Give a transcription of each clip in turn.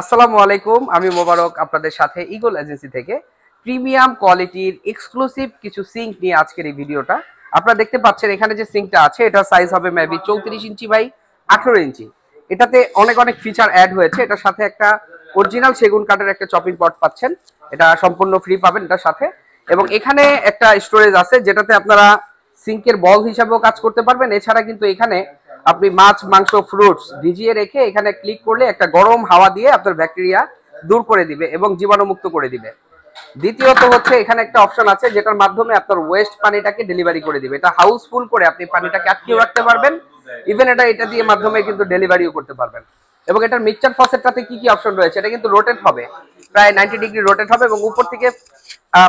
আসসালামু আলাইকুম, আমি মোবারক আপনাদের সাথে ইগল এজেন্সি থেকে প্রিমিয়াম কোয়ালিটির এক্সক্লুসিভ কিছু সিঙ্ক নিয়ে আজকের এই ভিডিওটা। আপনারা দেখতে পাচ্ছেন এখানে যে সিঙ্কটা আছে এটার সাইজ হবে মেবি 34 ইঞ্চি বাই 18 ইঞ্চি। এটাতে অনেক অনেক ফিচার অ্যাড হয়েছে। এটার সাথে একটা অরিজিনাল সেগুন কাঠের একটা চপিং পট পাচ্ছেন, এটা সম্পূর্ণ ফ্রি পাবেন এটার সাথে। এবং এখানে একটা স্টোরেজ আছে যেটাতে আপনারা সিঙ্কের বল হিসাবেও কাজ করতে পারবেন। এছাড়া কিন্তু এখানে আপনি মাছ, মাংস, ফ্রুটস ভিজিয়ে রেখে এখানে ক্লিক করলে একটা গরম হাওয়া দিয়ে আপনার ব্যাকটেরিয়া দূর করে দিবে এবং জীবাণুমুক্ত করে দিবে। দ্বিতীয়ত হচ্ছে এখানে একটা অপশন আছে যেটার মাধ্যমে আপনার ওয়েস্ট পানিটাকে ডেলিভারি করে দিবে। এটা হাউসফুল করে আপনি পানিটাকে আটকিয়ে রাখতে পারবেন। ইভেন এটা দিয়ে মাধ্যমে কিন্তু ডেলিভারিও করতে পারবেন। এবং এটার মিক্সচার ফসেটটাতে কি কি অপশন রয়েছে, এটা কিন্তু রোটেট হবে, প্রায় 90 ডিগ্রি রোটেট হবে এবং উপর থেকে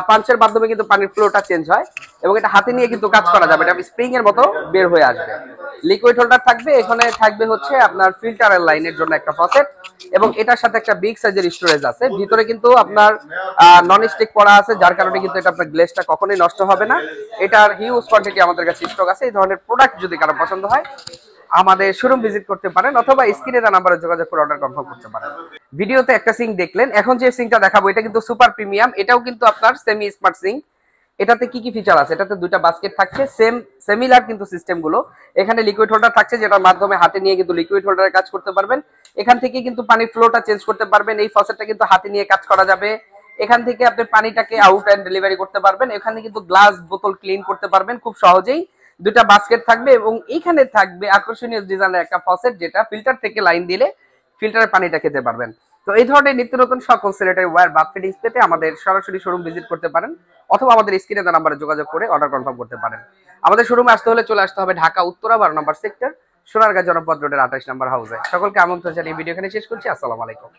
পাঞ্চের মাধ্যমে কিন্তু পানির ফ্লোটা চেঞ্জ হয় এবং এটা হাতে নিয়ে কিন্তু কাজ করা যাবে। এটা স্প্রিং এর মতো বের হয়ে আসবে। লিকুইড হোল্ডার থাকবে, এখানে থাকবে হচ্ছে আপনার ফিল্টারের লাইনের জন্য একটা ফসেট এবং এটার সাথে একটা বিগ সাইজের স্টোরেজ আছে। ভিতরে কিন্তু আপনার নন স্টিক করা আছে, যার কারণে কিন্তু এটা আপনার গ্লেজটা কখনোই নষ্ট হবে না। এটার হিউজ কোয়ান্টিটি আমাদের কাছে স্টক আছে। এই ধরনের প্রোডাক্ট যদি কারো পছন্দ হয় আমাদের শোরুম ভিজিট করতে পারেন অথবা স্ক্রিনে দেওয়া নাম্বারে যোগাযোগ করে অর্ডার কনফার্ম করতে পারেন। ভিডিওতে একটা সিঙ্ক দেখলেন, এখন যে সিঙ্কটা দেখাবো এটা কিন্তু সুপার প্রিমিয়াম। এটাও কিন্তু আপনার সেমি স্মার্ট সিঙ্ক। এটাতে কি কি ফিচার আছে, এটাতে দুইটা বাস্কেট থাকছে, সিমিলার কিন্তু সিস্টেম গুলো। এখানে লিকুইড হোল্ডার থাকছে যেটার মাধ্যমে হাতে নিয়ে কিন্তু লিকুইড হোল্ডারের কাজ করতে পারবেন। এখান থেকে কিন্তু পানির ফ্লোটা চেঞ্জ করতে পারবেন। এই ফসেটটা কিন্তু হাতে নিয়ে কাজ করা যাবে। এখান থেকে আপনি পানিটাকে আউট এন্ড ডেলিভারি করতে পারবেন। এখানে কিন্তু গ্লাস বোতল ক্লিন করতে পারবেন খুব সহজেই। দুইটা বাস্কেট থাকবে এবং এইখানে থাকবে আকর্ষণীয় ডিজাইনের একটা ফসেট যেটা ফিল্টার থেকে লাইন দিলে ফিল্টারের পানিটা খেতে পারবেন। তো এই ধরনের নিত্য নতুন সকল সিলেটের ওয়্যার বাথ ফিটিংস পেতে আমাদের সরাসরি শোরুম ভিজিট করতে পারেন অথবা আমাদের স্ক্রিনে দেওয়া নাম্বারে যোগাযোগ করে অর্ডার কনফার্ম করতে পারেন। আমাদের শোরুমে আসতে হলে চলে আসতে হবে ঢাকা উত্তরা 12 নম্বর সেক্টর, সোনারগাঁ জনপদ রোডের 28 নম্বর হাউসে। সকলকে আমন্ত্রণ জানিয়ে ভিডিও এখানে শেষ করছি। আসসালামু আলাইকুম।